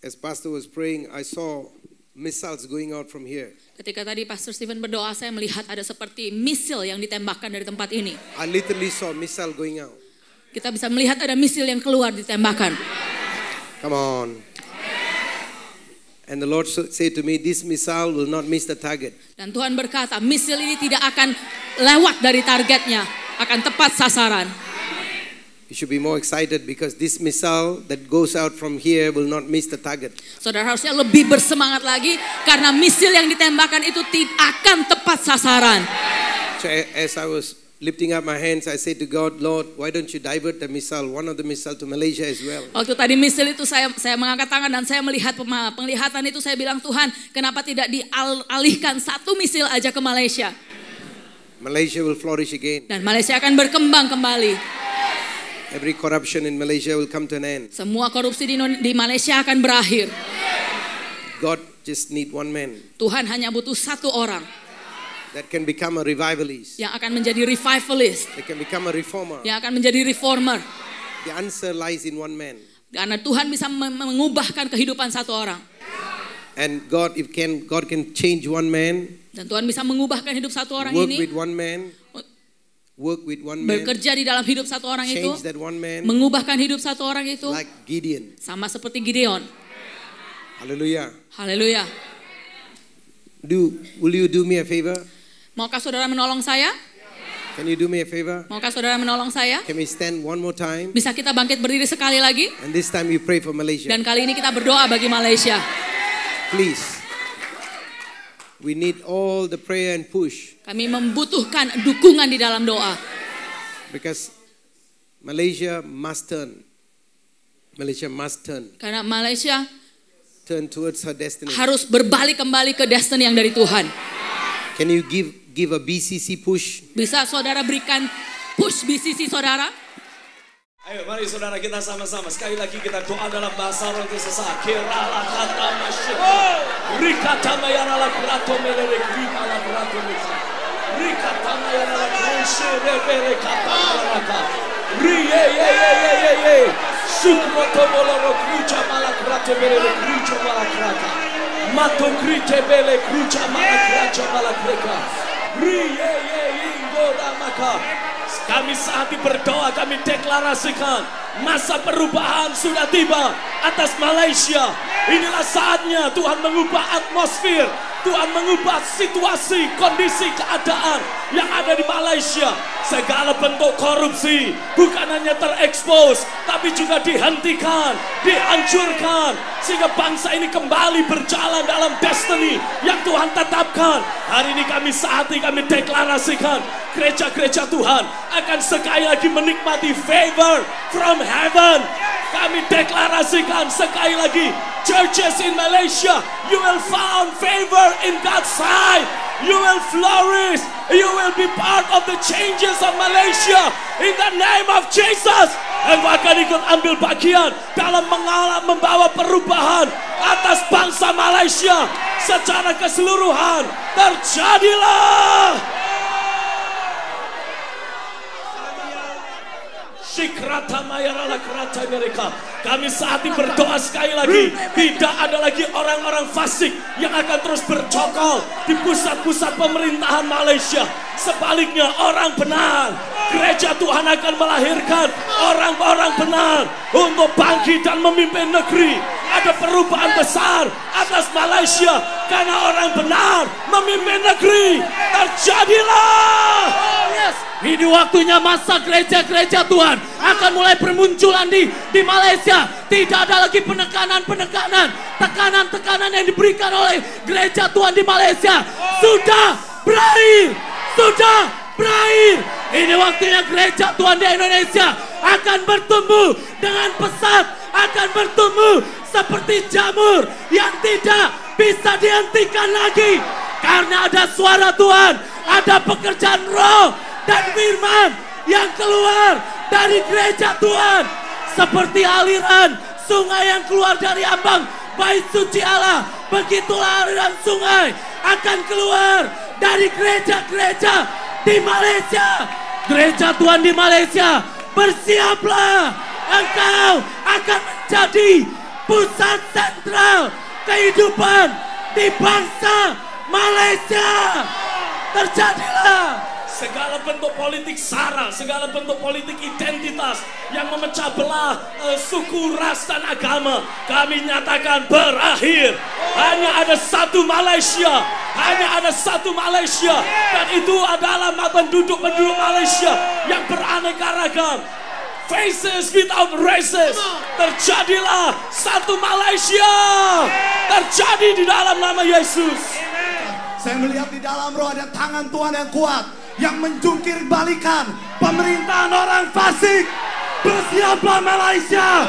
As Pastor was praying, I saw missiles going out from here. Ketika tadi Pastor Stephen berdoa, saya melihat ada seperti misil yang ditembakkan dari tempat ini. I literally saw missile going out. Kita bisa melihat ada misil yang keluar ditembakkan. Come on. And the Lord said to me, this missile will not miss the target. Dan Tuhan berkata, misil ini tidak akan lewat dari targetnya, akan tepat sasaran. You should be more excited because this missile that goes out from here will not miss the target. Saudara harusnya lebih bersemangat lagi karena misil yang ditembakkan itu akan tepat sasaran. So as I was lifting up my hands, I said to God, Lord, why don't you divert the missile, one of the missile to Malaysia as well? Waktu tadi misil itu saya mengangkat tangan dan saya melihat penglihatan itu, saya bilang, Tuhan, kenapa tidak dialihkan satu misil aja ke Malaysia? Malaysia will flourish again. Dan Malaysia akan berkembang kembali. Every corruption in Malaysia will come to an end. Semua korupsi di Malaysia akan berakhir. God just need one man. Tuhan hanya butuh satu orang that can become a revivalist. Yang akan menjadi revivalist. That can become a reformer. Yang akan menjadi reformer. The answer lies in one man. Karena Tuhan bisa mengubahkan kehidupan satu orang. And God can change one man. Dan Tuhan bisa mengubahkan hidup satu orang ini. Work with one man. Bekerja di dalam hidup satu orang itu. Change that one man. Mengubahkan hidup satu orang itu. Like Gideon. Sama seperti Gideon. Haleluya. Haleluya. Will you do me a favor? Maukah saudara menolong saya? Can you do me a favor? Maukah saudara menolong saya? Can we stand one more time? Bisa kita bangkit berdiri sekali lagi? And this time you pray for Malaysia. Dan kali ini kita berdoa bagi Malaysia. Please. We need all the prayer and push. Kami membutuhkan dukungan di dalam doa. Because Malaysia must turn. Malaysia must turn. Karena Malaysia turn towards her destiny. Harus berbalik kembali ke destiny yang dari Tuhan. Can you give a BCC push? Bisa saudara berikan push BCC saudara? Ayo mari saudara kita sama-sama sekali lagi kita doa dalam bahasa roh untuk sesaat. Kirala kata masyik. Rikata mayarala kurato melere kripala kurato misa. Rikata mayarala krushe rebere kata maraka. Riye ye ye ye ye ye. Sukroto moloro krucha mala kurato melere krucha mala kraka. Mato krite bele krucha mala kracha mala kreka. Riye ye ingora maka. Kami saat ini berdoa, kami deklarasikan masa perubahan sudah tiba atas Malaysia. Inilah saatnya Tuhan mengubah atmosfer, Tuhan mengubah situasi, kondisi, keadaan yang ada di Malaysia. Segala bentuk korupsi bukan hanya terekspos, tapi juga dihentikan, dihancurkan, sehingga bangsa ini kembali berjalan dalam destiny yang Tuhan tetapkan. Hari ini saat ini kami deklarasikan gereja-gereja Tuhan akan sekali lagi menikmati favor from heaven. Kami deklarasikan sekali lagi, churches in Malaysia, you will find favor in God's sight. You will flourish. You will be part of the changes of Malaysia in the name of Jesus. Engkau akan ikut ambil bagian dalam membawa perubahan atas bangsa Malaysia secara keseluruhan. Terjadilah. Kami saat ini berdoa sekali lagi. Tidak ada lagi orang-orang fasik yang akan terus bercokol di pusat-pusat pemerintahan Malaysia. Sebaliknya orang benar, gereja Tuhan akan melahirkan orang-orang benar untuk bangkit dan memimpin negeri. Ada perubahan besar atas Malaysia karena orang benar memimpin negeri. Terjadilah. Ini waktunya masa gereja-gereja Tuhan akan mulai bermunculan di Malaysia. Tidak ada lagi penekanan-penekanan, tekanan-tekanan yang diberikan oleh gereja Tuhan di Malaysia. Sudah berakhir, sudah berakhir. Ini waktunya gereja Tuhan di Indonesia akan bertumbuh dengan pesat, akan bertumbuh seperti jamur yang tidak bisa dihentikan lagi. Karena ada suara Tuhan, ada pekerjaan roh dan firman yang keluar dari gereja Tuhan. Seperti aliran sungai yang keluar dari ambang bait suci Allah, begitulah aliran sungai akan keluar dari gereja-gereja di Malaysia. Gereja Tuhan di Malaysia, bersiaplah, engkau akan menjadi pusat sentral kehidupan di bangsa Malaysia. Terjadilah segala bentuk politik sara, segala bentuk politik identitas yang memecah belah suku, ras, dan agama, kami nyatakan berakhir. Hanya ada satu Malaysia, hanya ada satu Malaysia, dan itu adalah penduduk Malaysia yang beraneka ragam. Faces without races. Terjadilah satu Malaysia. Terjadi di dalam nama Yesus. Saya melihat di dalam roh ada tangan Tuhan yang kuat yang menjungkir balikan pemerintahan orang fasik. Bersiaplah Malaysia.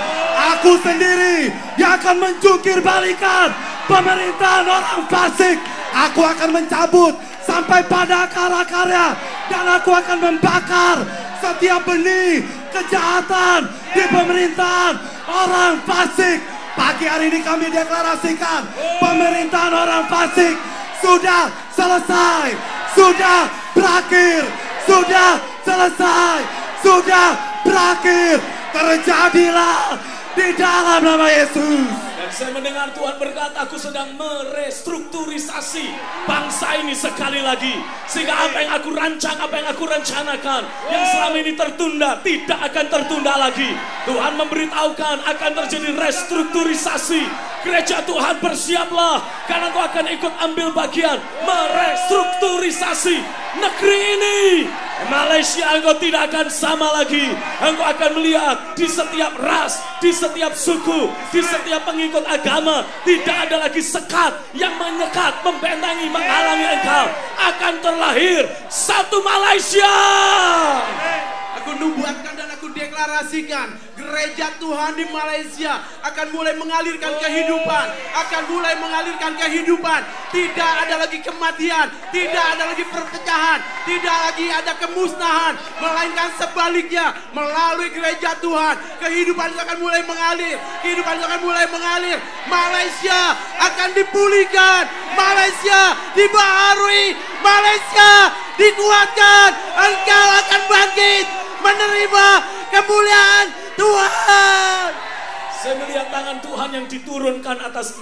Aku sendiri yang akan menjungkir balikan pemerintahan orang fasik. Aku akan mencabut sampai pada akar-akarnya, dan aku akan membakar setiap benih kejahatan di pemerintahan orang fasik. Pagi hari ini kami deklarasikan pemerintahan orang fasik sudah selesai, sudah berakhir, sudah selesai, sudah berakhir. Terjadilah di dalam nama Yesus. Dan saya mendengar Tuhan berkata, aku sedang merestrukturisasi bangsa ini sekali lagi. Sehingga apa yang aku rancang, apa yang aku rencanakan, yang selama ini tertunda, tidak akan tertunda lagi. Tuhan memberitahukan akan terjadi restrukturisasi. Gereja Tuhan, bersiaplah, karena kau akan ikut ambil bagian merestrukturisasi negeri ini. Malaysia, engkau tidak akan sama lagi. Engkau akan melihat di setiap ras, di setiap suku, di setiap pengikut agama, tidak ada lagi sekat yang menyekat, membentengi, menghalangi engkau. Akan terlahir satu Malaysia. Aku nubuatkan dan aku deklarasikan, gereja Tuhan di Malaysia akan mulai mengalirkan kehidupan, akan mulai mengalirkan kehidupan. Tidak ada lagi kematian, tidak ada lagi perpecahan, tidak lagi ada kemusnahan, melainkan sebaliknya, melalui gereja Tuhan kehidupan itu akan mulai mengalir, kehidupan itu akan mulai mengalir. Malaysia akan dipulihkan, Malaysia dibaharui, Malaysia dikuatkan. Engkau akan bangkit menerima kemuliaan Tuhan. Saya melihat tangan Tuhan yang diturunkan atas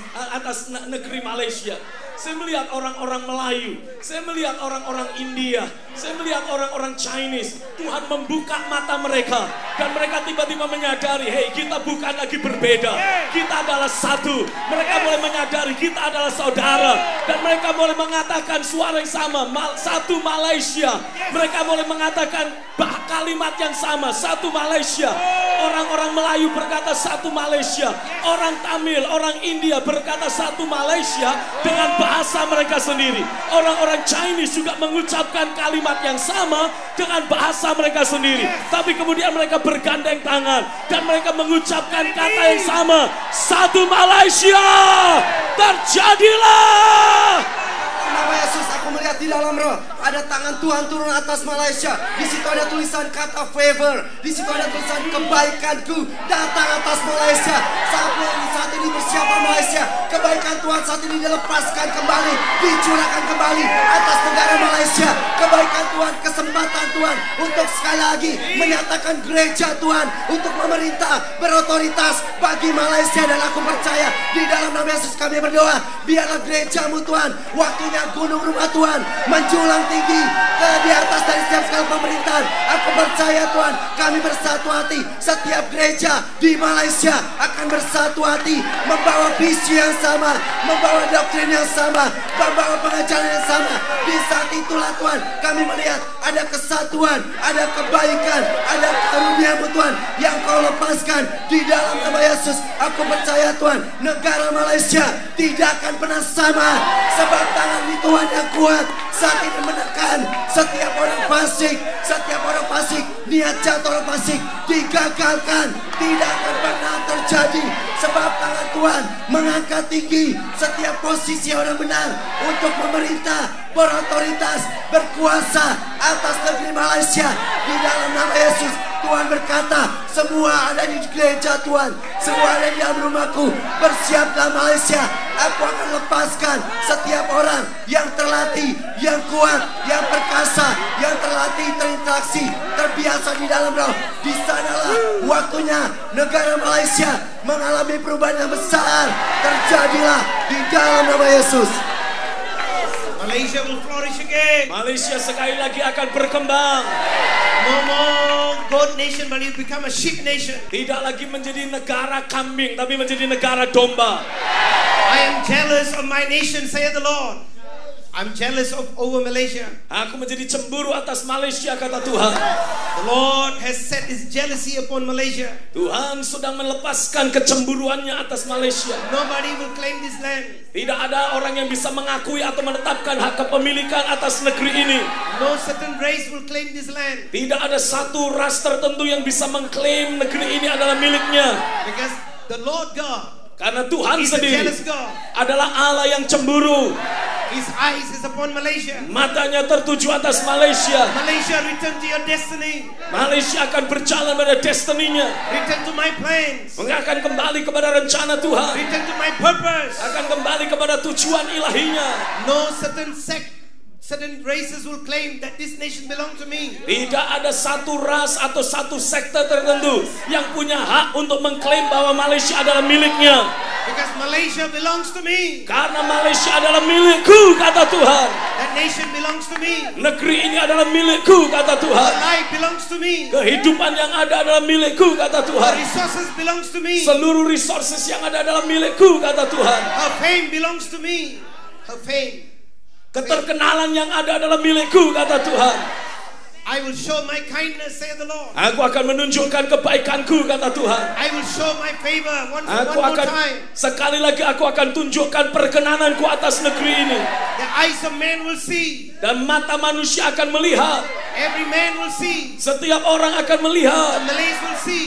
negeri Malaysia. Saya melihat orang-orang Melayu, saya melihat orang-orang India, saya melihat orang-orang Chinese. Tuhan membuka mata mereka, dan mereka tiba-tiba menyadari, hey, kita bukan lagi berbeda, kita adalah satu. Mereka mulai menyadari kita adalah saudara, dan mereka mulai mengatakan suara yang sama, satu Malaysia. Mereka mulai mengatakan kalimat yang sama, satu Malaysia. Orang-orang Melayu berkata satu Malaysia, orang Tamil, orang India berkata satu Malaysia dengan bahasa mereka sendiri. Orang-orang Chinese juga mengucapkan kalimat yang sama dengan bahasa mereka sendiri. Tapi kemudian mereka bergandeng tangan dan mereka mengucapkan kata yang sama, satu Malaysia. Terjadilah. Nama Yesus, aku melihat di dalam roh ada tangan Tuhan turun atas Malaysia. Di situ ada tulisan kata favor, di situ ada tulisan kebaikanku datang atas Malaysia. Saat ini bersiaplah Malaysia. Kebaikan Tuhan saat ini dilepaskan kembali, dicurahkan kembali atas negara Malaysia. Kebaikan Tuhan, kesempatan Tuhan untuk sekali lagi menyatakan gereja Tuhan untuk memerintah, berotoritas bagi Malaysia. Dan aku percaya di dalam nama Yesus kami berdoa, biarlah gerejamu Tuhan, waktunya gunung rumah Tuhan menjulang tinggi ke di atas dari setiap skala pemerintahan. Aku percaya Tuhan, kami bersatu hati. Setiap gereja di Malaysia akan bersatu hati, membawa visi yang sama, membawa doktrin yang sama, membawa pengajaran yang sama. Di saat itulah Tuhan, kami melihat ada kesatuan, ada kebaikan, ada karunia-Mu Tuhan yang Kau lepaskan di dalam nama Yesus. Aku percaya Tuhan, negara Malaysia tidak akan pernah sama, sebab tangan di Tuhan yang kuat saat ini menekan setiap orang fasik, setiap orang fasik, niat jatuh orang fasik digagalkan, tidak akan pernah terjadi, sebab tangan Tuhan mengangkat tinggi setiap posisi orang benar untuk memerintah, berotoritas, berkuasa atas negeri Malaysia. Di dalam nama Yesus, Tuhan berkata, semua ada di gereja Tuhan, semua ada di dalam rumahku. Bersiaplah Malaysia, Aku akan lepaskan setiap orang yang terlatih, yang kuat, yang perkasa, yang terlatih, terinteraksi, terbiasa di dalam roh. Di sanalah waktunya negara Malaysia mengalami perubahan yang besar. Terjadilah di dalam nama Yesus. Malaysia will flourish again. Malaysia sekali lagi akan berkembang. No more goat nation, but it will become a sheep nation. Tidak lagi menjadi negara kambing, tapi menjadi negara domba. I am jealous of my nation, saith the Lord. I'm jealous over Malaysia. Aku menjadi cemburu atas Malaysia, kata Tuhan. The Lord has set His jealousy upon Malaysia. Tuhan sedang melepaskan kecemburuannya atas Malaysia. Nobody will claim this land. Tidak ada orang yang bisa mengakui atau menetapkan hak kepemilikan atas negeri ini. No certain race will claim this land. Tidak ada satu ras tertentu yang bisa mengklaim negeri ini adalah miliknya. Because the Lord God, karena Tuhan He's a sendiri jealous God. adalah Allah yang cemburu. His eyes is upon Malaysia. Matanya tertuju atas Malaysia. Malaysia, return to your destiny. Malaysia akan berjalan pada destininya. Return to my plans. Akan kembali kepada rencana Tuhan. Return to my purpose. Akan kembali kepada tujuan ilahinya. No certain sect, certain races will claim that this nation belong to me. Tidak ada satu ras atau satu sekte tertentu yang punya hak untuk mengklaim bahwa Malaysia adalah miliknya. Because Malaysia belongs to me. Karena Malaysia adalah milikku, kata Tuhan. That nation belongs to me. Negeri ini adalah milikku, kata Tuhan. Life belongs to me. Kehidupan yang ada adalah milikku, kata Tuhan. Resources belongs to me. Seluruh resources yang ada adalah milikku, kata Tuhan. Her fame belongs to me. Her fame. Keterkenalan yang ada adalah milikku, kata Tuhan. I will show my kindness, saith the Lord. Aku akan menunjukkan kebaikanku, kata Tuhan. I will show my favor one more time. Sekali lagi aku akan tunjukkan perkenananku atas negeri ini. The eyes of man will see. Dan mata manusia akan melihat. Every man will see. Setiap orang akan melihat. The Malays will see.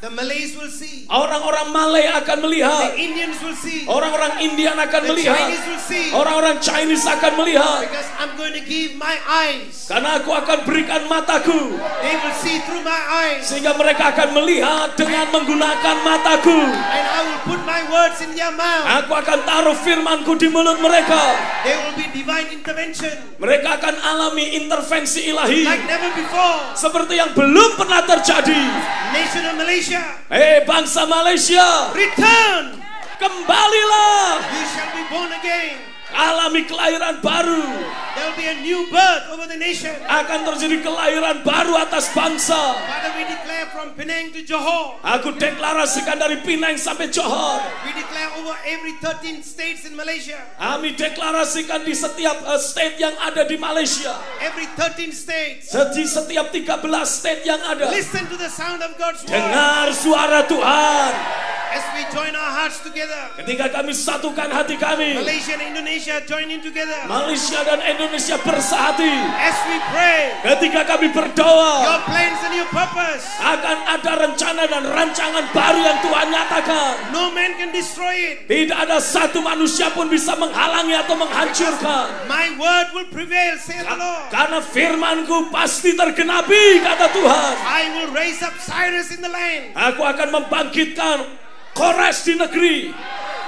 The Malays will see. Orang-orang Malay akan melihat. The Indians will see. Orang-orang Indian akan melihat. The Chinese will see. Orang-orang Chinese akan melihat. Because I'm going to give my eyes. Karena aku akan berikan mataku. They will see through my eyes. Sehingga mereka akan melihat dengan menggunakan mataku. And I will put my words in their mouth. Aku akan taruh firmanku di mulut mereka. There will be divine intervention. Mereka akan alami intervensi ilahi. Like never before. Seperti yang belum pernah terjadi. Nation of Malaysia. Bangsa Malaysia, return, kembalilah. You shall be born again. Alami kelahiran baru. There will be a new birth over the nation. Akan terjadi kelahiran baru atas bangsa. Father, we declare from Penang to Johor. Aku deklarasikan dari Penang sampai Johor. We declare over every 13 states in Malaysia. Kami deklarasikan di setiap state yang ada di Malaysia. Every 13 states. Di setiap 13 state yang ada. Listen to the sound of God's word. Dengar suara Tuhan. As we join our hearts together. Ketika kami satukan hati kami. Malaysia and Indonesia join in together. Malaysia dan Indonesia bersatu. As we pray. Ketika kami berdoa. Your plans and your purpose. Akan ada rencana dan rancangan baru yang Tuhan nyatakan. No man can destroy it. Tidak ada satu manusia pun bisa menghalangi atau menghancurkan. My word will prevail, saith the Lord. Karena firmanku pasti tergenapi, kata Tuhan. I will raise up Cyrus in the land. Aku akan membangkitkan Kores di negeri.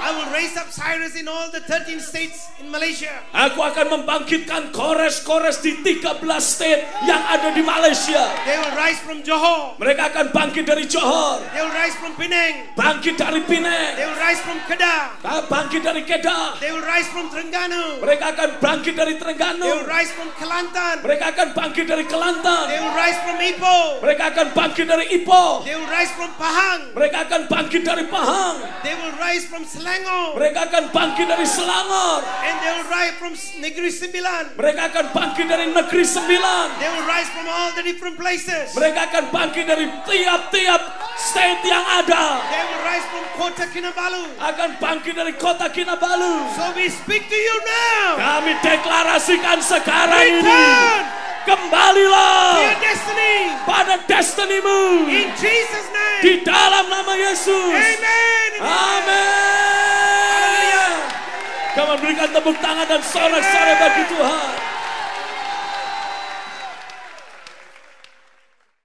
I will raise up Cyrus in all the 13 states in Malaysia. Aku akan membangkitkan Kores-Kores di 13 state yang ada di Malaysia. They will rise from Johor. Mereka akan bangkit dari Johor. They will rise from Penang. Bangkit dari Penang. They will rise from Kedah. Bangkit dari Kedah. They will rise from Terengganu. Mereka akan bangkit dari Terengganu. They will rise from Kelantan. Mereka akan bangkit dari Kelantan. They will rise from Ipoh. Mereka akan bangkit dari Ipoh. They will rise from Pahang. Mereka akan bangkit dari Pahang. They will rise from Selangor. Mereka akan bangkit dari Selangor. And they will rise from Negeri Sembilan. Mereka akan bangkit dari Negeri Sembilan. They will rise from all the different places. Mereka akan bangkit dari tiap-tiap state yang ada. They will rise from Kota Kinabalu. Akan bangkit dari Kota Kinabalu. So we speak to you now. Kami deklarasikan sekarang Return. ini. Kembalilah to your destiny. Pada destinimu. In Jesus' name. Di dalam nama Yesus. Amen. Amin. Kamu berikan tepuk tangan dan sorak-sorai bagi Tuhan.